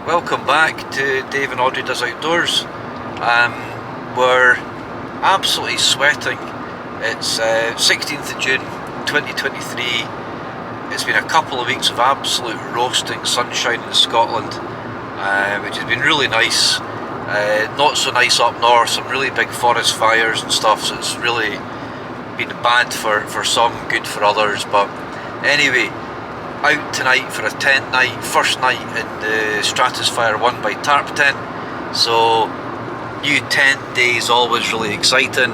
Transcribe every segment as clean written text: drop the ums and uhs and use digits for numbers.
Welcome back to Dave and Audrey Does Outdoors. We're absolutely sweating. It's 16th of June 2023. It's been a couple of weeks of absolute roasting sunshine in Scotland, which has been really nice. Not so nice up north, some really big forest fires and stuff, so it's really been bad for some, good for others. But anyway, out tonight for a tent night, first night in the StratoSpire 1 by Tarptent. So new tent day is always really exciting.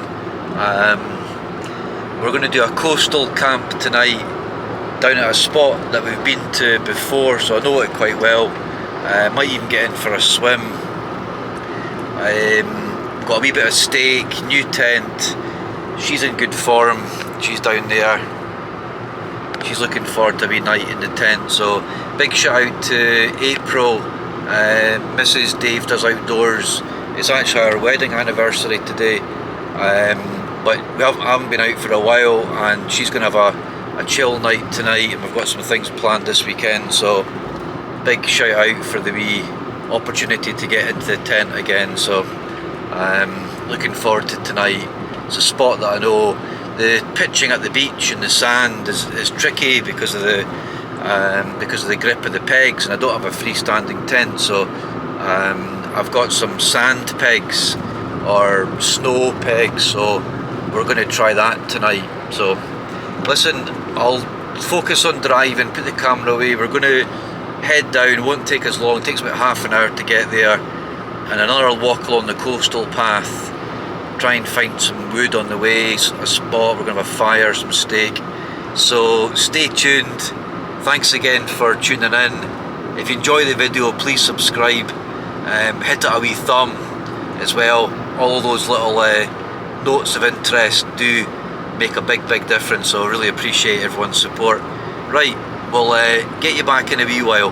We're going to do a coastal camp tonight down at a spot that we've been to before, so I know it quite well. Might even get in for a swim. Got a wee bit of steak, new tent. She's in good form, she's down there. She's looking forward to a wee night in the tent. So big shout out to April, Mrs. Dave Does Outdoors. It's actually our wedding anniversary today, but we haven't been out for a while, and she's going to have a chill night tonight, and we've got some things planned this weekend. So big shout out for the wee opportunity to get into the tent again. So looking forward to tonight. It's a spot that I know. The pitching at the beach and the sand is tricky because of the grip of the pegs, and I don't have a freestanding tent, so I've got some sand pegs or snow pegs, so we're going to try that tonight. So listen, I'll focus on driving, put the camera away. We're going to head down. It won't take us long, it takes about half an hour to get there, and another walk along the coastal path. Try and find some wood on the way, a spot. We're going to have a fire, some steak. So stay tuned. Thanks again for tuning in. If you enjoy the video, please subscribe. Hit it a wee thumb as well. All of those little notes of interest do make a big difference, so I really appreciate everyone's support. Right, we'll get you back in a wee while.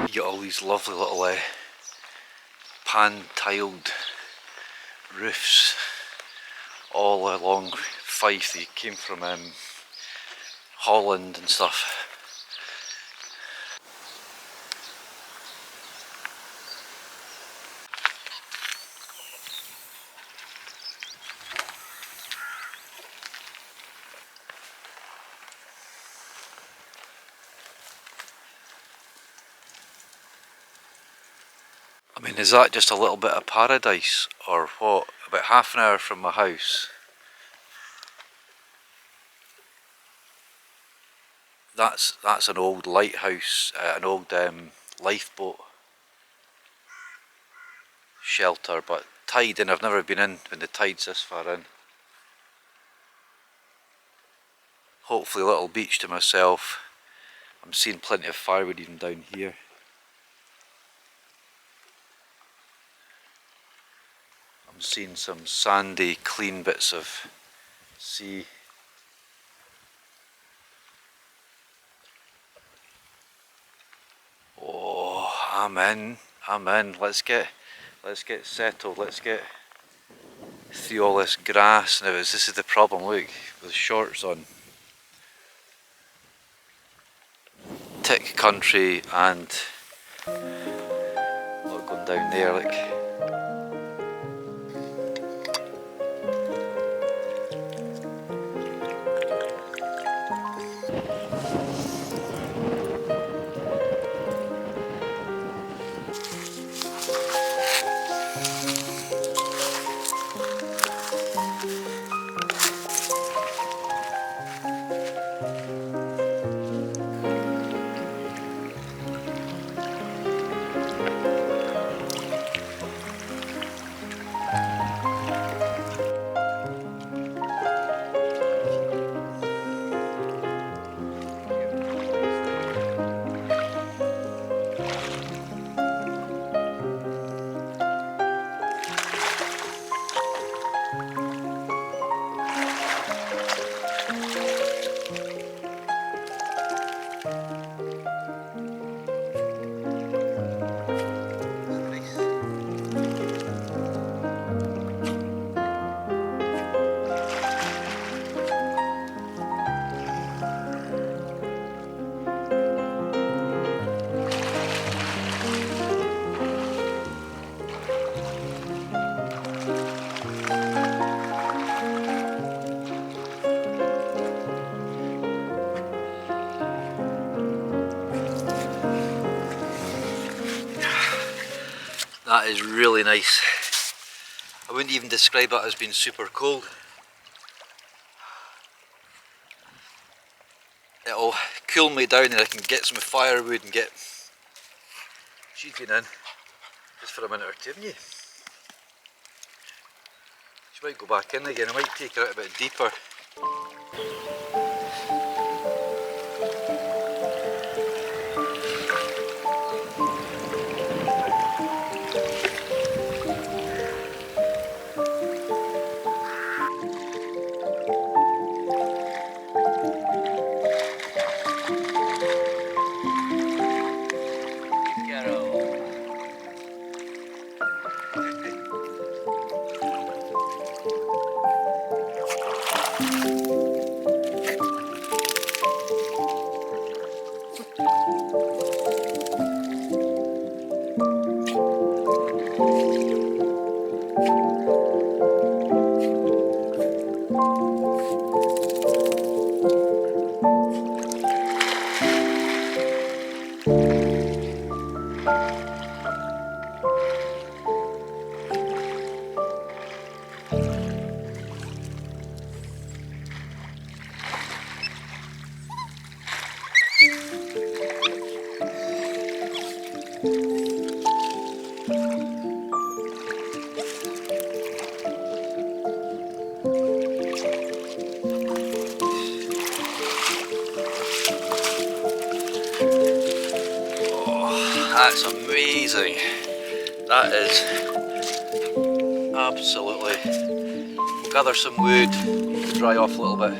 You get all these lovely little pan-tiled roofs all along Fife. They came from Holland and stuff. I mean, is that just a little bit of paradise or what? About half an hour from my house. That's an old lighthouse, an old lifeboat shelter, but tide in. I've never been in when the tide's this far in. Hopefully a little beach to myself. I'm seeing plenty of firewood even down here. I'm seeing some sandy, clean bits of sea. Oh, I'm in. Let's get settled. Let's get through all this grass. Now, this is the problem. Look, with shorts on. Tick country, and look, going down there, like. That is really nice. I wouldn't even describe it as being super cold. It'll cool me down and I can get some firewood and get... She's been in just for a minute or two, haven't you? She might go back in again. I might take her out a bit deeper. That's amazing. That is absolutely. We'll gather some wood to dry off a little bit.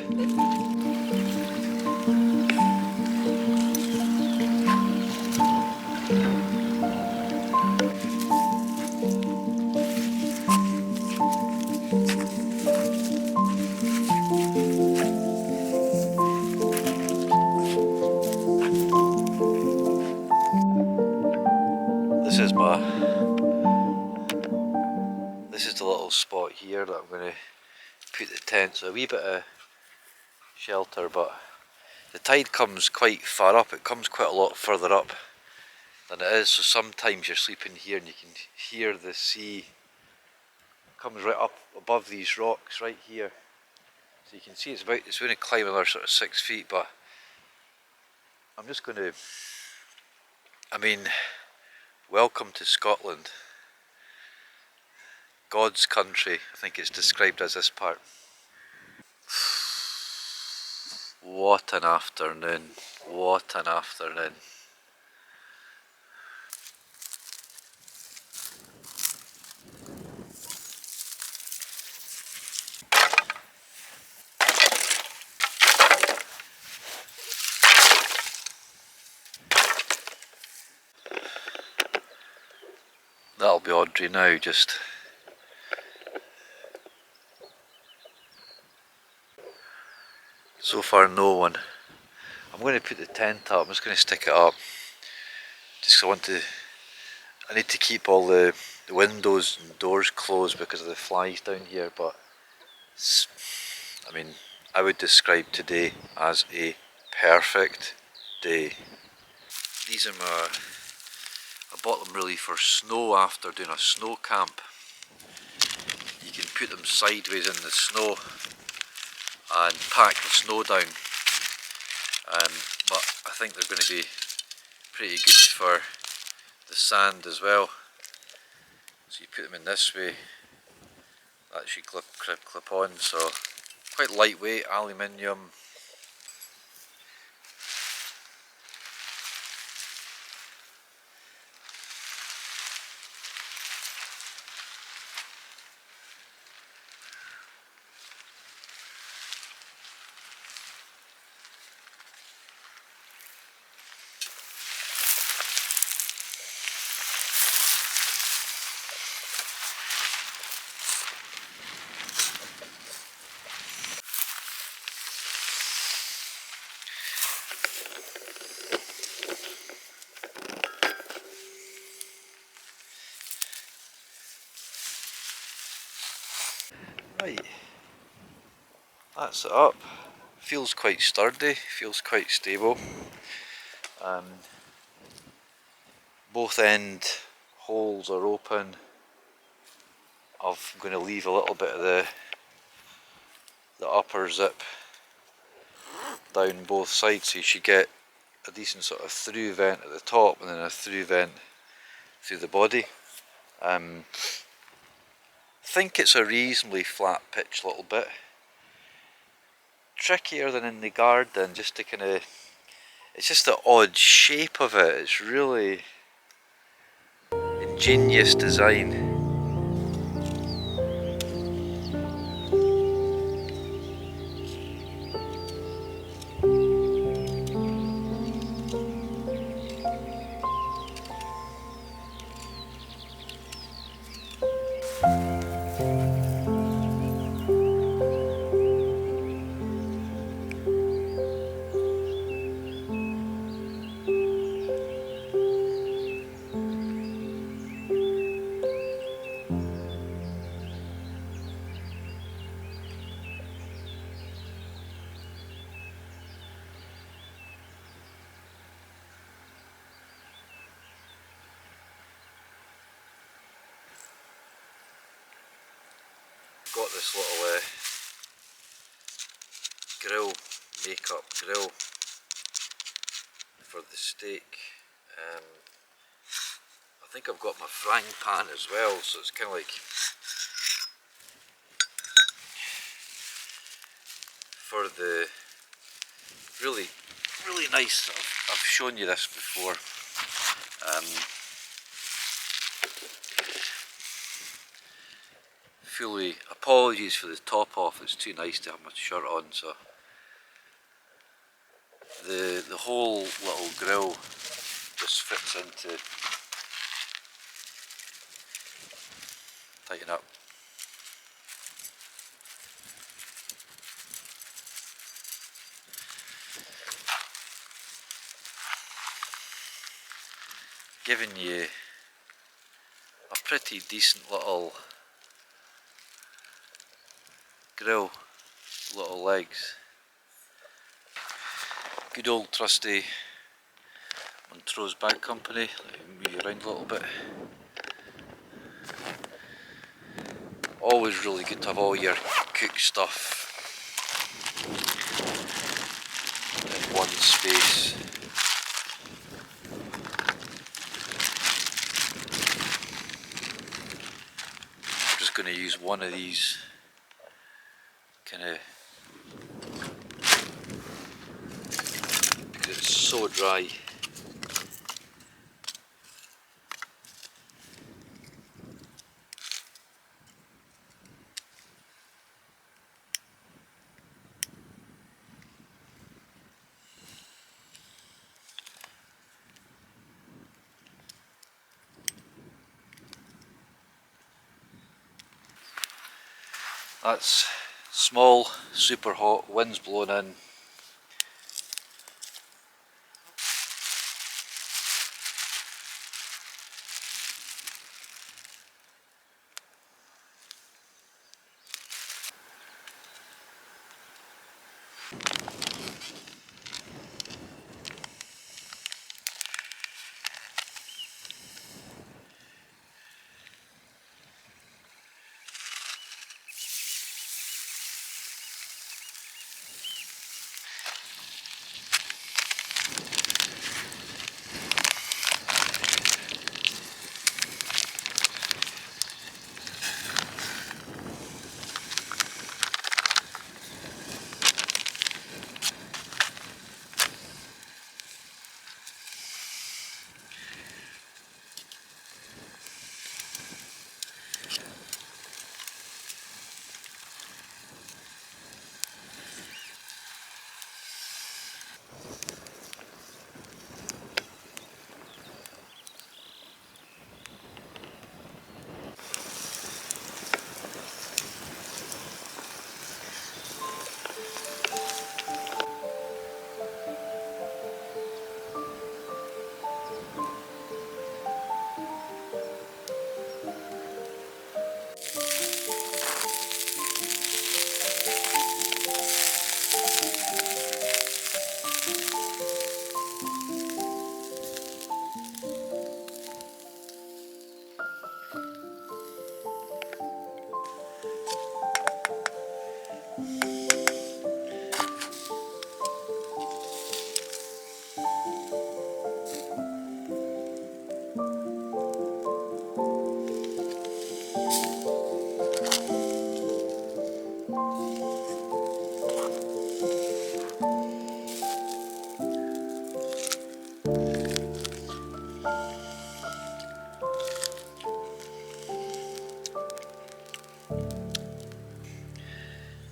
This is the little spot here that I'm going to put the tent, so a wee bit of shelter, but the tide comes quite far up. It comes quite a lot further up than it is, so sometimes you're sleeping here and you can hear the sea. It comes right up above these rocks right here, so you can see it's going to climb another sort of 6 feet, but I'm just going to, welcome to Scotland. God's country, I think it's described as this part. What an afternoon, what an afternoon. That'll be Audrey now, just so far no one. I'm going to put the tent up, I'm just going to stick it up, just I need to keep all the windows and doors closed because of the flies down here, but I would describe today as a perfect day. These are I bought them really for snow after doing a snow camp. You can put them sideways in the snow and pack the snow down, but I think they're going to be pretty good for the sand as well. So you put them in this way, that should clip on, so quite lightweight, aluminium. Right, that's it up. Feels quite sturdy, feels quite stable. Both end holes are open. I'm going to leave a little bit of the upper zip down both sides, so you should get a decent sort of through vent at the top and then a through vent through the body. I think it's a reasonably flat pitch little bit. Trickier than in the garden, just to kind of, it's just the odd shape of it. It's really ingenious design. Got this little grill, makeup grill for the steak. I think I've got my frying pan as well, so it's kind of like for the really nice. I've shown you this before. Fully apologies for the top off, it's too nice to have my shirt on, so the whole little grill just fits into, tighten up. Giving you a pretty decent little grill, little legs. Good old trusty Montrose Bag Company. Let me move you around a little bit. Always really good to have all your cook stuff in one space. I'm just going to use one of these kind of, because it's so dry. That's small, super hot, wind's blowing in.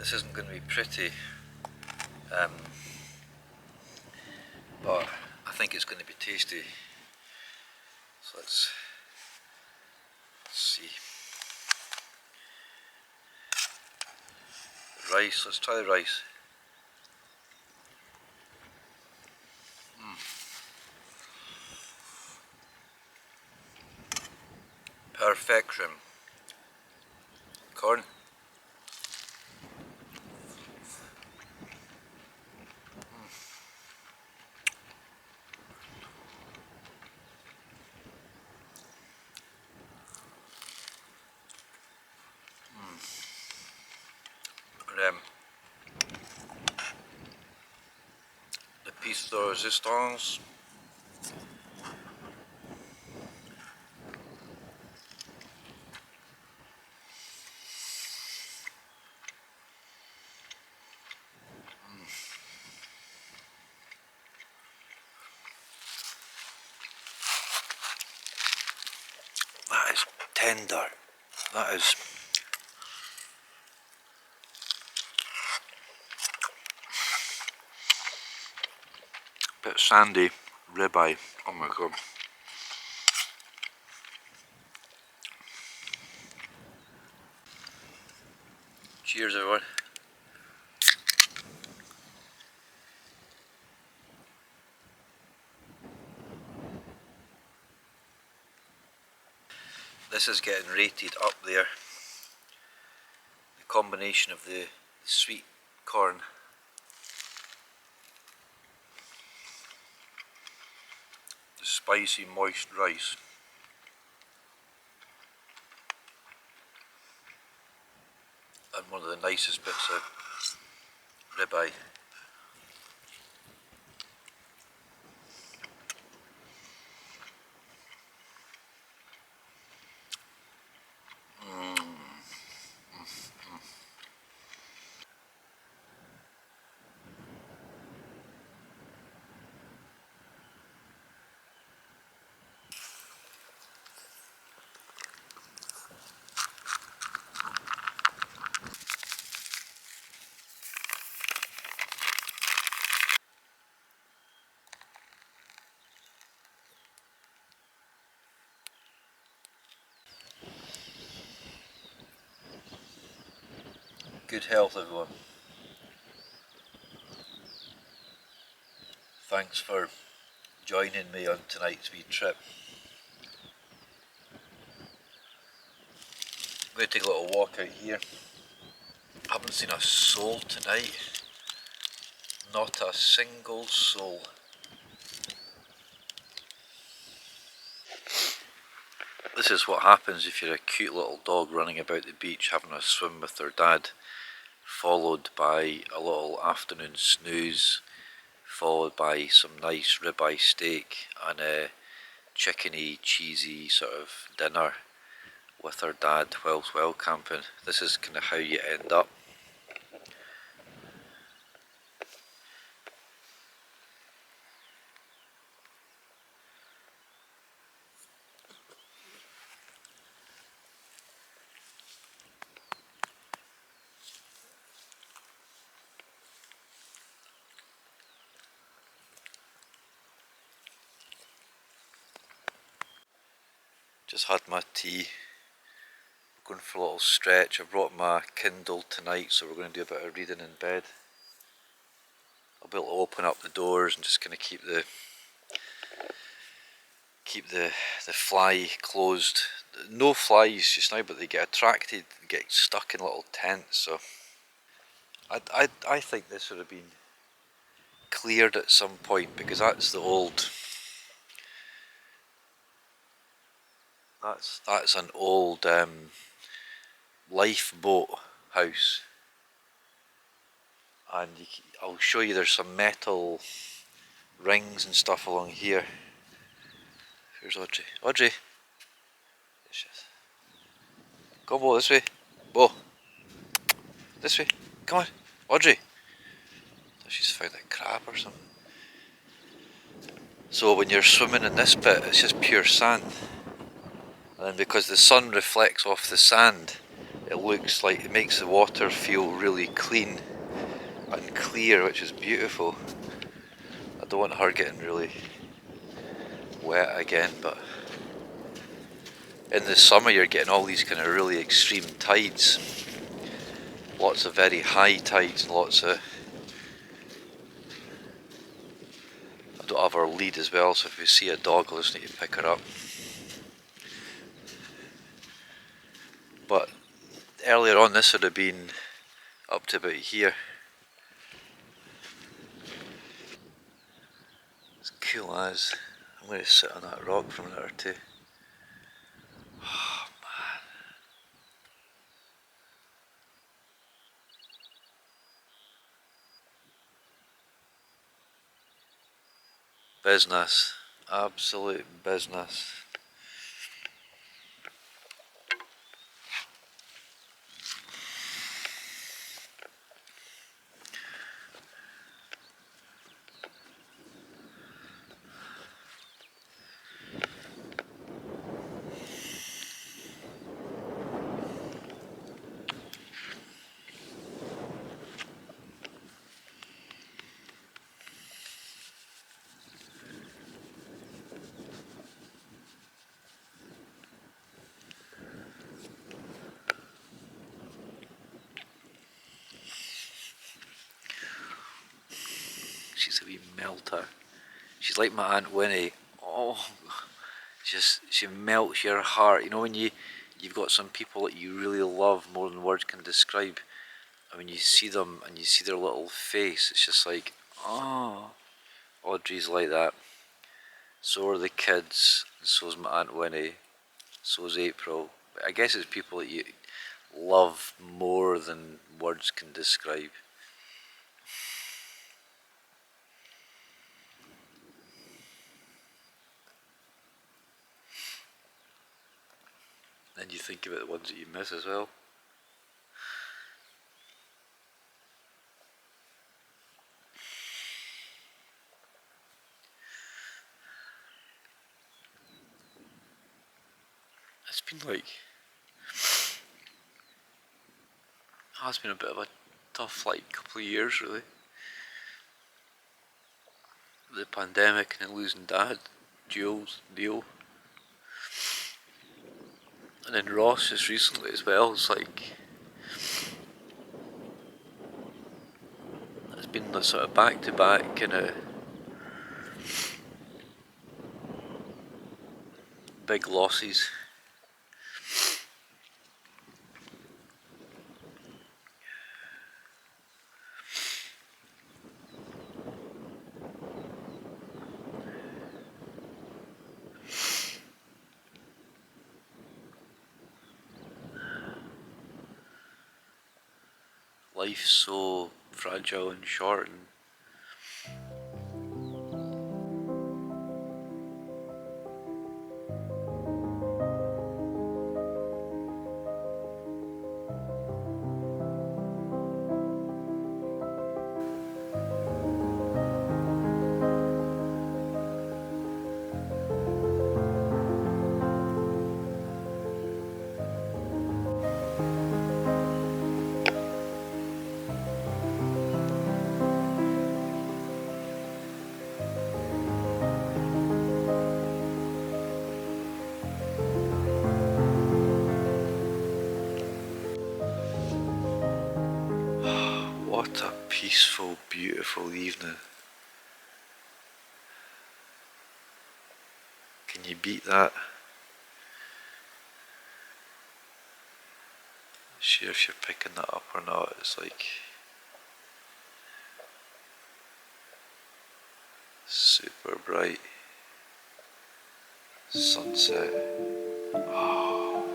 This isn't going to be pretty, but I think it's going to be tasty. So let's see. Rice, let's try the rice. Perfection. Corn. And, the piece de resistance. That is tender. That is. Bit sandy ribeye. Oh my god. Cheers, everyone. This is getting rated up there. The combination of the sweet corn, the spicy moist rice, and one of the nicest bits of ribeye. Good health, everyone. Thanks for joining me on tonight's wee trip. I'm going to take a little walk out here. I haven't seen a soul tonight. Not a single soul. This is what happens if you're a cute little dog running about the beach having a swim with their dad, followed by a little afternoon snooze, followed by some nice ribeye steak and a chickeny, cheesy sort of dinner with her dad whilst well camping. This is kind of how you end up. Just had my tea, going for a little stretch. I brought my Kindle tonight, so we're going to do a bit of reading in bed. I'll be able to open up the doors and just kind of keep the fly closed. No flies just now, but they get attracted, get stuck in little tents. So I think this would have been cleared at some point, because that's the old. That's an old lifeboat house, and I'll show you. There's some metal rings and stuff along here. Here's Audrey. Audrey, there she is. Come on, Bo, this way. Bo, this way. Come on, Audrey. She's found a crab or something. So when you're swimming in this bit, it's just pure sand. And then because the sun reflects off the sand, it looks like, it makes the water feel really clean and clear, which is beautiful. I don't want her getting really wet again, but in the summer you're getting all these kind of really extreme tides. Lots of very high tides and lots of... I don't have our lead as well, so if we see a dog I'll just need to pick her up. But earlier on this would have been up to about here. It's cool as. I'm going to sit on that rock for a minute or two. Oh man. Business. Absolute business. She's a wee melter. She's like my Aunt Winnie. Oh, she melts your heart. You know when you've got some people that you really love more than words can describe, and when you see them and you see their little face, it's just like, oh, Audrey's like that. So are the kids, and so's my Aunt Winnie, so's April. I guess it's people that you love more than words can describe. And you think about the ones that you miss as well. It's been like, it's been a bit of a tough couple of years really. The pandemic and then losing Dad, Jules, Neil, and then Ross just recently as well. It's like, it's been the sort of back to back kind of big losses. Life's so fragile and short, and what a peaceful, beautiful evening. Can you beat that? Sure if you're picking that up or not, it's like super bright sunset. Oh.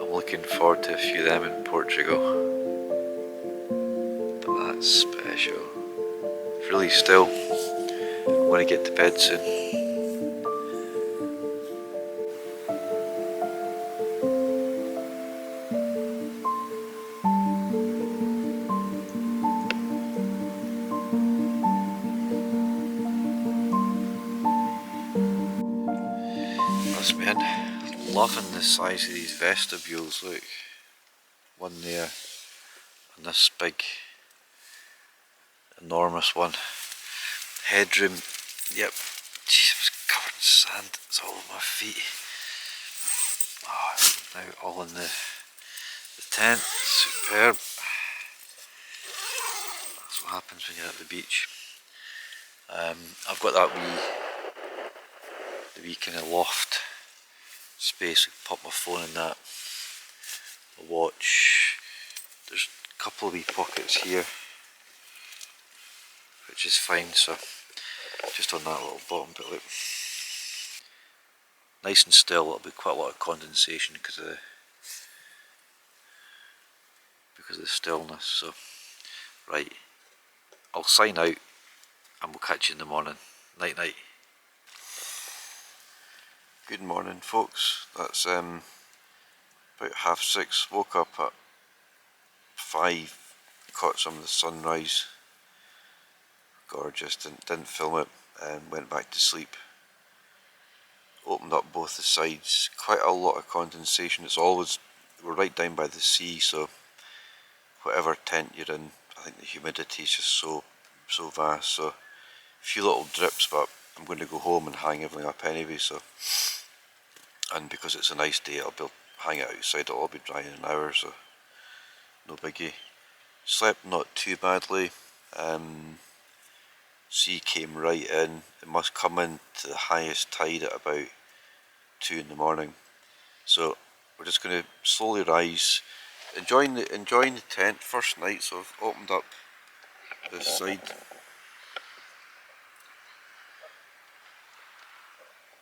I'm looking forward to a few of them in Portugal, but that's special. Really still, I want to get to bed soon. this, man. Loving the size of these vestibules, look. One there, and this big, enormous one. Headroom, yep. Jeez, it was covered in sand, it's all on my feet. Oh, now all in the tent, superb. That's what happens when you're at the beach. I've got that wee kind of loft space. I can pop my phone in that, a watch. There's a couple of wee pockets here, which is fine, so just on that little bottom bit, look. Nice and still, it'll be quite a lot of condensation because of the stillness, so right, I'll sign out and we'll catch you in the morning. Night night. Good morning, folks. That's about 6:30. Woke up at 5, caught some of the sunrise. Gorgeous. Didn't film it, and went back to sleep. Opened up both the sides. Quite a lot of condensation. It's always, we're right down by the sea, so whatever tent you're in, I think the humidity is just so vast. So a few little drips, but I'm going to go home and hang everything up anyway. So, and because it's a nice day, I'll be able to hang it outside. It'll all be dry in an hour, so no biggie. Slept not too badly. Sea came right in. It must come in to the highest tide at about 2 in the morning. So we're just going to slowly rise. Enjoying the tent. First night, so I've opened up this side.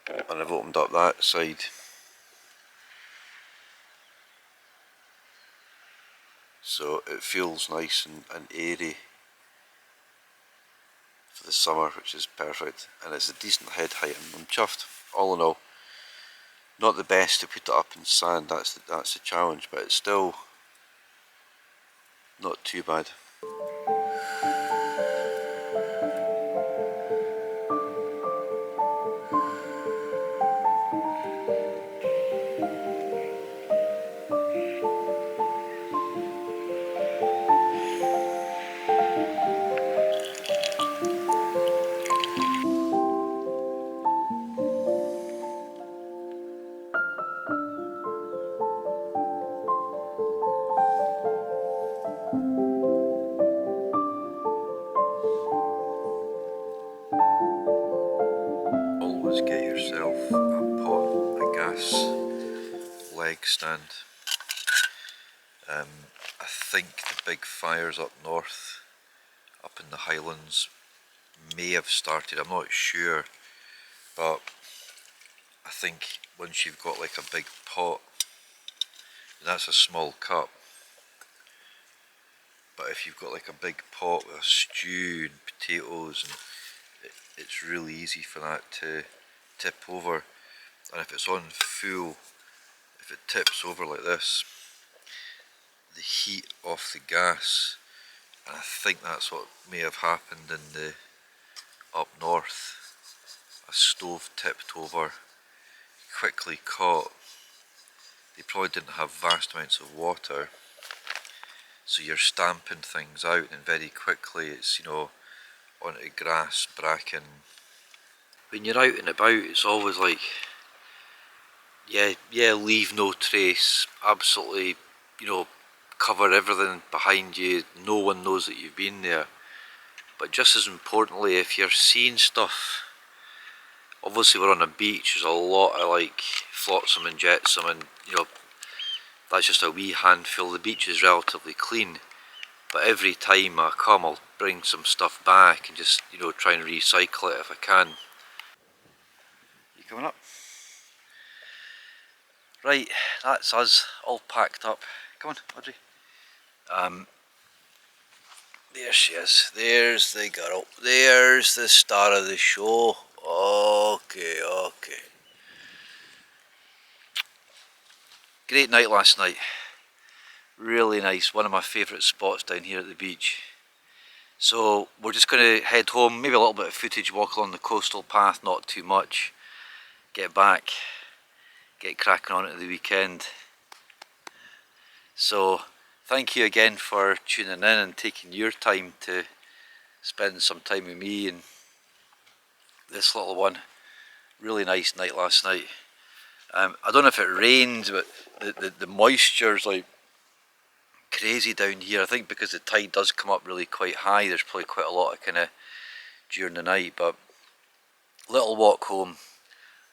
And I've opened up that side. So it feels nice and airy for the summer, which is perfect. And it's a decent head height, and I'm chuffed. All in all, not the best to put it up in sand, that's the challenge, but it's still not too bad. Always get yourself a gas leg stand. I think the big fires up north, up in the Highlands, may have started, I'm not sure, but I think once you've got like a big pot, that's a small cup, but if you've got like a big pot with a stew and potatoes, and it's really easy for that to tip over. And if it's on full, if it tips over like this, the heat off the gas, and I think that's what may have happened in the up north, a stove tipped over, quickly caught. They probably didn't have vast amounts of water, so you're stamping things out, and very quickly it's, you know, onto grass, bracken. When you're out and about, it's always like, yeah, leave no trace, absolutely, you know, cover everything behind you, no one knows that you've been there. But just as importantly, if you're seeing stuff, obviously we're on a beach, there's a lot of like flotsam and jetsam, and you know, that's just a wee handful. The beach is relatively clean, but every time I come, I'll bring some stuff back and just, you know, try and recycle it if I can. You coming up? Right, that's us, all packed up. Come on, Audrey. There she is. There's the girl. There's the star of the show. Okay. Great night last night. Really nice. One of my favourite spots down here at the beach. So we're just going to head home. Maybe a little bit of footage, walk along the coastal path, not too much. Get back. get cracking on it the weekend. So thank you again for tuning in and taking your time to spend some time with me and this little one. Really nice night last night. I don't know if it rained, but the moisture's like crazy down here. I think because the tide does come up really quite high, there's probably quite a lot of kind of during the night. But little walk home,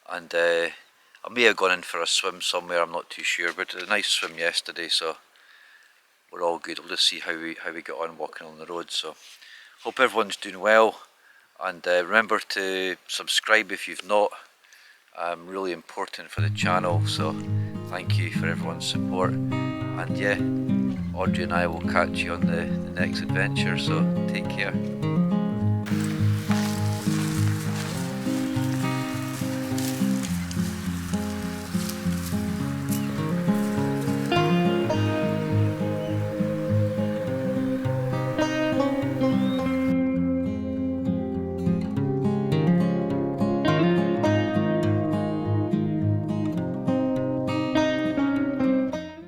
and I may have gone in for a swim somewhere, I'm not too sure, but a nice swim yesterday, so we're all good. We'll just see how we get on walking on the road. So hope everyone's doing well, and remember to subscribe if you've not. Really important for the channel, so thank you for everyone's support. And yeah, Audrey and I will catch you on the next adventure, so take care.